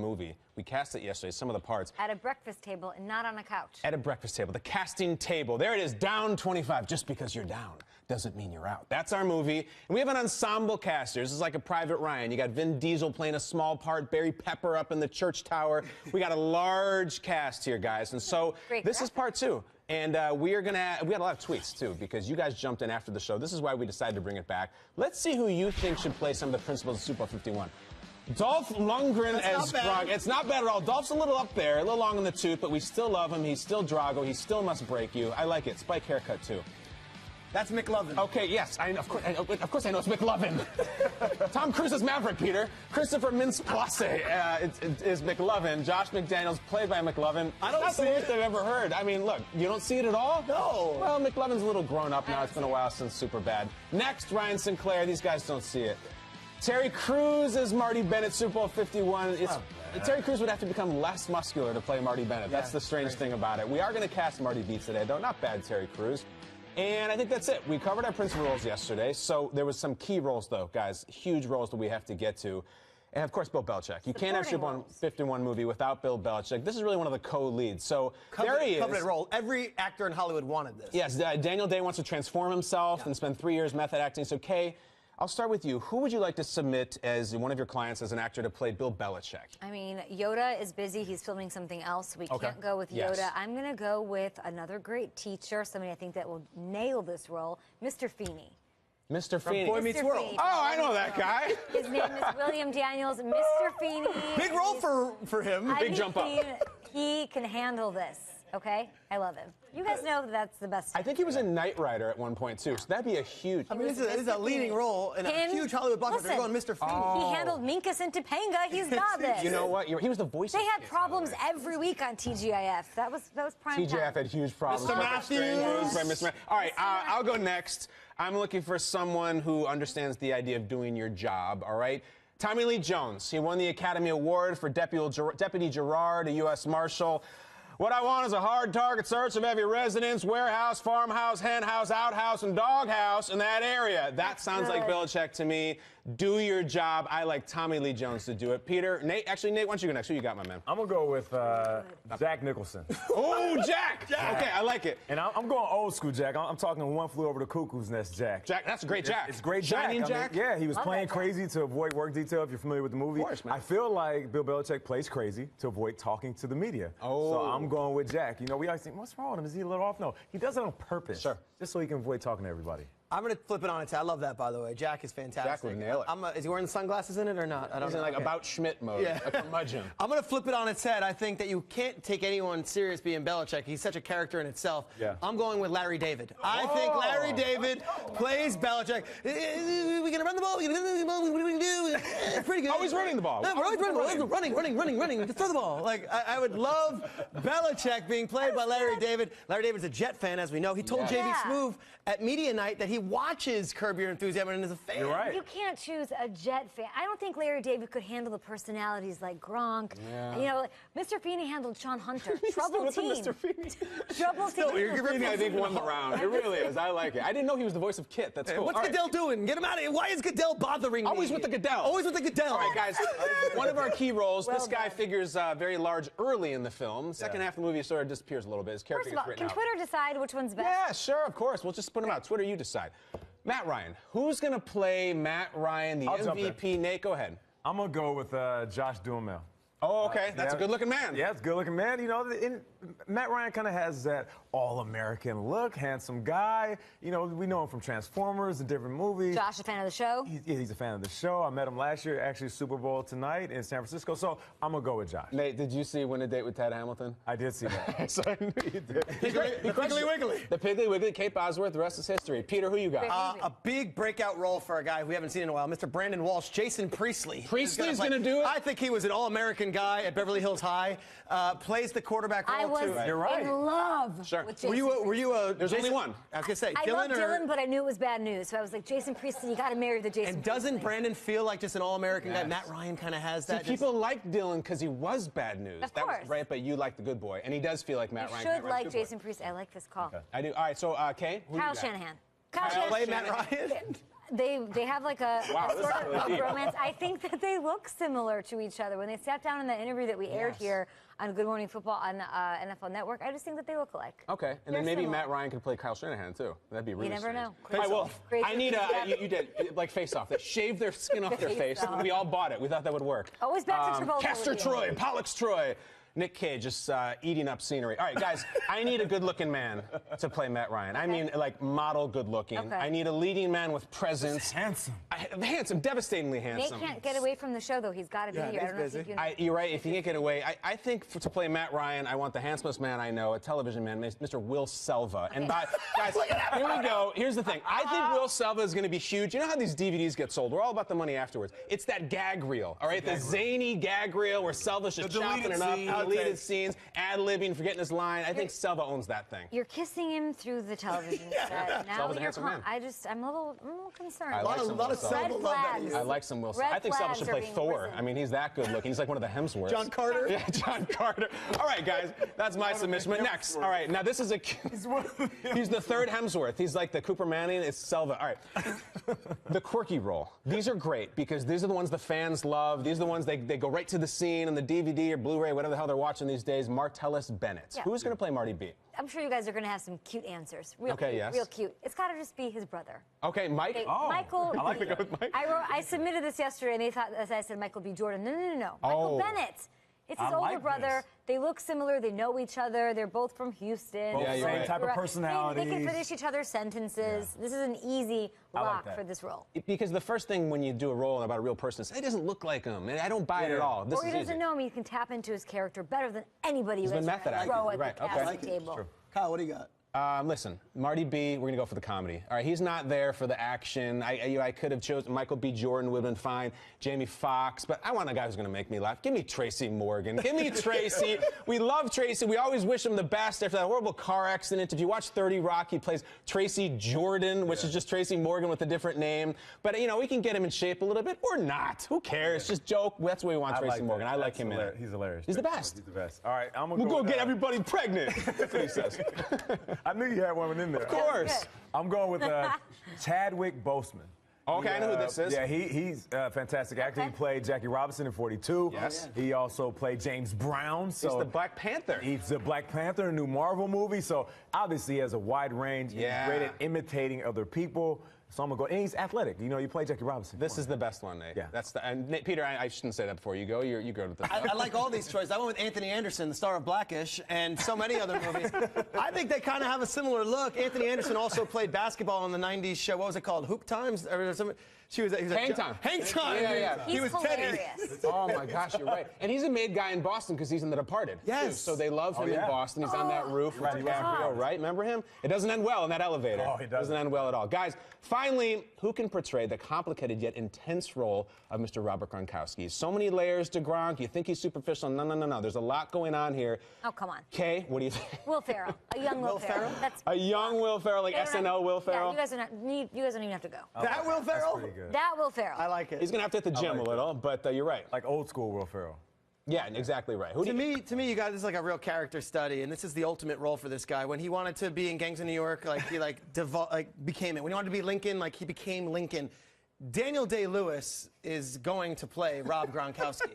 movie. We cast it yesterday, some of the parts. At a breakfast table and not on a couch. At a breakfast table, the casting table. There it is, down 25. Just because you're down doesn't mean you're out. That's our movie. And we have an ensemble cast here. This is like a Private Ryan. You got Vin Diesel playing a small part, Barry Pepper up in the church tower. We got a large cast here, guys. And so this is part two. And we had a lot of tweets, too, because you guys jumped in after the show. This is why we decided to bring it back. Let's see who you think should play some of the principals of Super Bowl 51. Dolph Lundgren as Gronk. It's not bad at all. Dolph's a little up there, a little long in the tooth, but we still love him. He's still Drago. He still must break you. I like it. Spike haircut, too. That's McLovin. Okay, yes. Of course I know it's McLovin. Tom Cruise is Maverick, Peter. Christopher Mintz-Plasse is McLovin. Josh McDaniels, played by McLovin. That's the worst I've ever heard. I mean, look, you don't see it at all? No. Well, McLovin's a little grown up now. It's been a while since Superbad. Next, Ryan Sinclair. These guys don't see it. Terry Crews is Marty Bennett, Super Bowl 51. Terry Crews would have to become less muscular to play Marty Bennett. That's the strange thing about it. We are going to cast Marty Beats today, though. Not bad, Terry Crews. And I think that's it. We covered our principal roles yesterday, so there was some key roles, though, guys. Huge roles that we have to get to. And, of course, Bill Belichick. You can't have Super Bowl 51 movie without Bill Belichick. This is really one of the co-leads. So there he is. Covenant role. Every actor in Hollywood wanted this. Yes, Daniel Day wants to transform himself and spend 3 years method acting. So, Kay, I'll start with you. Who would you like to submit as one of your clients as an actor to play Bill Belichick? I mean, Yoda is busy. He's filming something else. We can't go with Yoda. I'm going to go with another great teacher, somebody I think that will nail this role, Mr. Feeney. Mr. Feeney. Boy Meets World. Oh, I know that guy. His name is William Daniels. Mr. Feeney. Big role for him. Big jump up. He can handle this. Okay? I love him. You guys know that's the best. I think he was in Knight Rider at one point, too, so that'd be a huge... I mean, this is a leading role in a huge Hollywood blockbuster. They're going Mr. Feeney. He handled Minkus and Topanga. He's got this. You know what? He was the voice They of had kids, problems every week on TGIF. That was prime time. TGIF had huge problems. Mr. Matthews. All right, I'll go next. I'm looking for someone who understands the idea of doing your job, all right? Tommy Lee Jones. He won the Academy Award for Deputy Gerard, a U.S. Marshal. What I want is a hard target search of every residence, warehouse, farmhouse, hen house, outhouse, and doghouse in that area. That sounds like Belichick to me. Do your job. I like Tommy Lee Jones to do it. Peter, Nate, why don't you go next? Who you got, my man? I'm going to go with Jack Nicholson. Oh, Jack! Okay, I like it. And I'm going old school Jack. I'm talking One Flew Over the Cuckoo's Nest Jack. Jack, that's a great Jack. It's great Jack. Shining Jack? Yeah, he was playing crazy to avoid work detail, if you're familiar with the movie. Of course, man. I feel like Bill Belichick plays crazy to avoid talking to the media. Oh. So I'm going with Jack. You know, we always think, what's wrong with him? Is he a little off? No, he does it on purpose. Sure. Just so he can avoid talking to everybody. I'm going to flip it on its head. I love that, by the way. Jack is fantastic. Jack would nail it. Is he wearing sunglasses in it or not? I don't He's know. in like About Schmidt mode, a curmudgeon. I'm going to flip it on its head. I think that you can't take anyone serious being Belichick. He's such a character in itself. Yeah. I'm going with Larry David. I think Larry David plays Belichick. We're going to run the ball. What are we going to do? It's pretty good. Always running the ball. No, we're always running the ball. Running. Just throw the ball. Like, I would love Belichick being played by Larry David. Larry David's a Jet fan, as we know. He told J.B. Smoove at Media Night that he watches Curb Your Enthusiasm and is a fan. You're right. You can't choose a Jet fan. I don't think Larry David could handle the personalities like Gronk. Yeah. You know, Mr. Feeney handled Sean Hunter. Trouble team. Mr. Feeney. Trouble team. Mr. Feeney, I think, won the round. It really is. I like it. I didn't know he was the voice of Kit. That's cool. What's Goodell doing? Get him out of here. Why is Goodell bothering me? Always with the Goodell. Always with the Goodell. All right, guys. One of our key roles. This guy figures very large early in the film. Second half of the movie, he sort of disappears a little bit. His character First of all, can Twitter decide which one's best? Yeah, sure, of course. We'll just put them out. Twitter, you decide. Matt Ryan. Who's going to play Matt Ryan, the MVP? Nate, go ahead. I'm going to go with Josh Duhamel. Oh, okay. That's a good-looking man. Yeah, it's a good-looking man. You know, Matt Ryan kind of has that all-American look, handsome guy. You know, we know him from Transformers and different movies. Josh, a fan of the show? He's a fan of the show. I met him last year, actually, Super Bowl tonight in San Francisco. So I'm going to go with Josh. Nate, did you see Win a Date with Ted Hamilton? I did see that. So I knew you did. The Piggly Wiggly. The Piggly Wiggly, Kate Bosworth, the rest is history. Peter, who you got? A big breakout role for a guy who we haven't seen in a while, Mr. Brandon Walsh, Jason Priestley. Priestley's going to do it? I think he was an all-American guy at Beverly Hills High. Plays the quarterback role, too. You're right. In love with Jason. Were you a... There's only one. I was going to say, I love Dylan, but I knew it was bad news. So I was like, Jason Priestley, you got to marry the Jason And doesn't Priestley. Brandon feel like just an all-American guy? Matt Ryan kind of has that. See, people like Dylan because he was bad news. Of course. Was right, but you like the good boy. And he does feel like Matt Ryan. You should like Jason Priestley. I like this call. Okay. I do. All right, so, Kay, who Kyle you got? Shanahan. Kyle play Matt Ryan? They have like a sort of romance. I think that they look similar to each other. When they sat down in that interview that we aired here on Good Morning Football on NFL Network, I just think that they look alike. Okay, and then maybe Matt Ryan could play Kyle Shanahan too. That'd be really You never know. All right, well, I need you did like Face Off. They shaved their skin off their face. We all bought it. We thought that would work. Always back to Travolta. Castor Troy, Pollux Troy. Nick Cage just eating up scenery. All right, guys, I need a good-looking man to play Matt Ryan. I mean, like, model good-looking. Okay. I need a leading man with presence. Handsome. Handsome, devastatingly handsome. Nate can't get away from the show, though. He's got to be here. I don't know if you can... You're right. If he can't get away, I think to play Matt Ryan, I want the handsomest man I know, a television man, Mr. Will Selva. Okay. And guys, here we go. Here's the thing. I think Will Selva is going to be huge. You know how these DVDs get sold? We're all about the money afterwards. It's that gag reel, all right? The zany gag reel where Selva's just chopping it up, deleted scenes, ad-libbing, forgetting his line. I think Selva owns that thing. You're kissing him through the television set. Now Selva's a handsome man. I'm a little concerned. A lot of Selva love that. I like some Will Selva. I think Selva should play Thor. I mean, he's that good looking. He's like one of the Hemsworths. John Carter? Yeah, John Carter. All right, guys, that's my submission. But next, all right, now this is he's the third Hemsworth. He's like the Cooper Manning. It's Selva. All right. The quirky role. These are great because these are the ones the fans love. These are the ones they go right to the scene on the DVD or Blu-ray, whatever the hell they're watching these days. Martellus Bennett. Yeah. Who's going to play Marty B? I'm sure you guys are going to have some cute answers. Real cute, yes. Real cute. It's got to just be his brother. Okay, Mike. Michael. I like to go with Mike. I submitted this yesterday, and they thought, as I said, Michael B. Jordan. No. Michael Bennett. It's his older brother. They look similar. They know each other. They're both from Houston. Same type of personality. They can finish each other's sentences. Yeah. This is an easy lock for this role. Because the first thing when you do a role about a real person is, he doesn't look like him. And I don't buy it at all. Or he doesn't know him. You can tap into his character better than anybody who's been method acting. Throw at the casting table. Kyle, what do you got? Listen, Marty B, we're going to go for the comedy. All right, he's not there for the action. I could have chosen Michael B. Jordan, would have been fine. Jamie Foxx, but I want a guy who's going to make me laugh. Give me Tracy Morgan. Give me Tracy. We love Tracy. We always wish him the best after that horrible car accident. If you watch 30 Rock, he plays Tracy Jordan, which is just Tracy Morgan with a different name. But, you know, we can get him in shape a little bit or not. Who cares? Just joke. That's why we want Tracy Morgan. I like him in it. He's hilarious. He's the best. He's the best. All right, I'm going to go get everybody pregnant. That's what he says. I knew you had one in there. Of course. I'm going with Chadwick Boseman. Okay, I know who this is. Yeah, he's a fantastic actor. He played Jackie Robinson in 42. Yes. He also played James Brown. So he's the Black Panther. He's the Black Panther, a new Marvel movie. So obviously he has a wide range. Yeah. He's great at imitating other people. So I'm going to go. And he's athletic. You know, you play Jackie Robinson. This is the best one, Nate. Yeah. And Nate, Peter, I shouldn't say that before you go. You go with this. I like all these choices. I went with Anthony Anderson, the star of Blackish, and so many other movies. I think they kind of have a similar look. Anthony Anderson also played basketball on the 90s show. What was it called? Hoop Times? Or something? He was Hang Time. Hang Time. Yeah. He was hilarious. Teddy. Oh, my gosh, you're right. And he's a made guy in Boston because he's in The Departed. Yes. So they love him in Boston. He's on that roof with DiCaprio, right? Remember him? It doesn't end well in that elevator. Oh, it doesn't end well at all. Guys, finally, who can portray the complicated yet intense role of Mr. Robert Gronkowski? So many layers to Gronk. You think he's superficial. No. There's a lot going on here. Oh, come on. Kay, what do you think? Will Ferrell. A young Will Ferrell. That's a young Will Ferrell, like SNL Will Ferrell. Yeah, you guys don't even have to go. That Will Ferrell? That's pretty good. That Will Ferrell. I like it. He's going to have to hit the gym a little, but you're right. Like old school Will Ferrell. Yeah, exactly right. To me, you guys, this is like a real character study, and this is the ultimate role for this guy. When he wanted to be in Gangs of New York, like he became it. When he wanted to be Lincoln, like he became Lincoln. Daniel Day-Lewis is going to play Rob Gronkowski.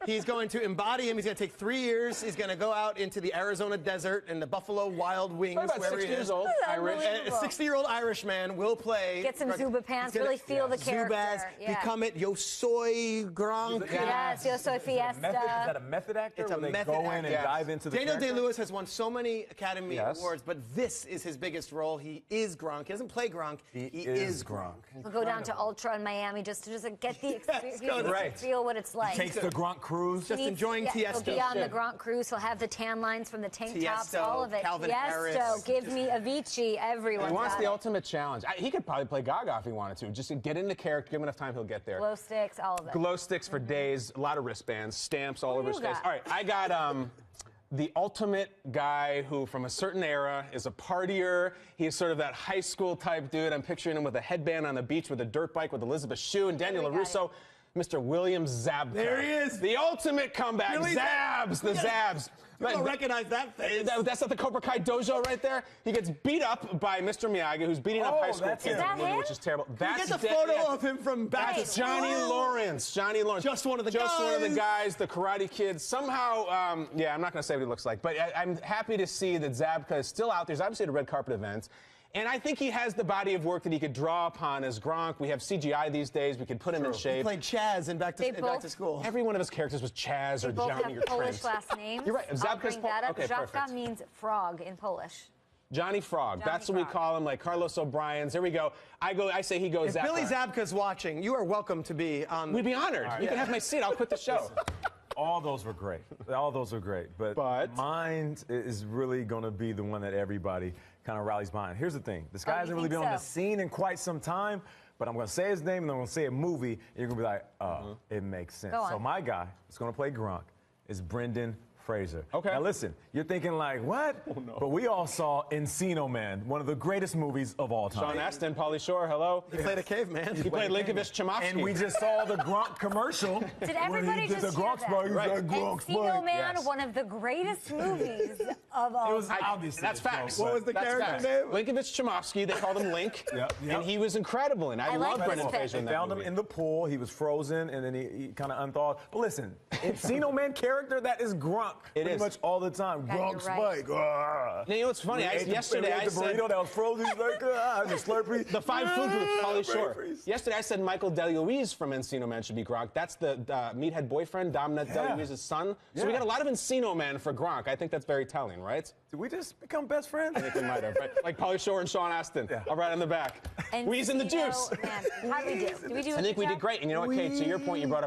He's going to embody him. He's going to take 3 years. He's going to go out into the Arizona desert and the Buffalo Wild Wings, wherever he is. 60 years old, Irish. A 60-year-old Irish man will play. Get some Zuba pants. Really feel the character. Zubaz, become it. Yo soy Gronk. Yes, Yo soy Fiesta. Is that a method actor? It's a method go actor. in and dive into the Daniel character? Day-Lewis has won so many Academy Awards, but this is his biggest role. He is Gronk. He doesn't play Gronk. He is Gronk. He'll go down to Ultra in Miami just to get the experience, feel what it's like. Takes the Gronk cruise. Just enjoying Tiesto. He'll be on the Gronk cruise. He'll have the tan lines from the tank tops, all of it. Calvin Harris. Give me Avicii. Everyone. He wants the ultimate challenge. He could probably play Gaga if he wanted to. Just get into character. Give him enough time, he'll get there. Glow sticks, all of it. Glow sticks for days. A lot of wristbands, stamps all over his face. All right, I got the ultimate guy who, from a certain era, is a partier. He's sort of that high school type dude. I'm picturing him with a headband on the beach with a dirt bike with Elizabeth Shue and Daniel LaRusso. Mr. William Zabka. There he is. The ultimate comeback. Billy Zabs, the Zabs. You don't recognize that face. That's not the Cobra Kai dojo right there. He gets beat up by Mr. Miyagi, who's beating up high school that's kids, him. Is that him? which is terrible. Get the photo of him from back to That's Johnny Lawrence. Johnny Lawrence. Just one of the Just one of the guys. guys, the Karate Kid. Somehow, yeah, I'm not going to say what he looks like, but I'm happy to see that Zabka is still out there. He's obviously at a red carpet event. And I think he has the body of work that he could draw upon as Gronk. We have CGI these days. We could put him in shape. He played Chaz in Back to School. Every one of his characters was Chaz or Both Johnny have or Polish Trent. last names. You're right. I'll Zabka's bring that up. okay, Zabka perfect. means frog in Polish. Johnny Frog. Johnny That's what we Frog. call him, like Carlos O'Brien's. There we go. I say he goes If Zabka. Billy Zabka's watching, you are welcome to be on. We'd be honored. You can have my seat. I'll quit the show. All those were great. All those were great. But mine is really going to be the one that everybody kind of rallies behind. Here's the thing. This guy hasn't really been on the scene in quite some time, but I'm going to say his name and I'm going to say a movie, and you're going to be like, oh, it makes sense. Go on. So my guy that's going to play Gronk is Brendan Fraser. Okay. Now listen, you're thinking like, what? Oh, no. But we all saw Encino Man, one of the greatest movies of all time. Sean Astin, Pauly Shore, hello. He played a caveman. He played Linkovich Chomsky. And we just saw the Gronk commercial. Did everybody when he did just the Gronk hear spike. that? He Right. said Gronk Encino spike. Man, Yes. one of the greatest movies of all It was time. obviously. That's facts. What was the That's character facts. name? Linkovich Chomsky. They called him Link. Yep. And he was incredible. And I like love this Brendan pick. Fraser in They that found movie. him in the pool. He was frozen, and then he kind of unthawed. But listen, Encino Man character, that is Gronk. It pretty is. much all the time. Yeah, Gronk you're right. spike. Ah. Now, you know what's funny? Yesterday I the said burrito that was frozen. He's like, the Slurpee. the 5 food groups, Pauly Shore. Braveries. Yesterday I said Michael DeLuise from Encino Man should be Gronk. That's the meathead boyfriend, Dominic DeLuise's son. So we Yeah. got a lot of Encino Man for Gronk. I think that's very telling, right? Did we just become best friends? I think we might have. Right? Like Pauly Shore and Sean Astin. Yeah. All right on the back. And We's in the juice. Man, how'd we do? Did we do a I think good we did job? great. And you know what, Kate, to your point, you brought up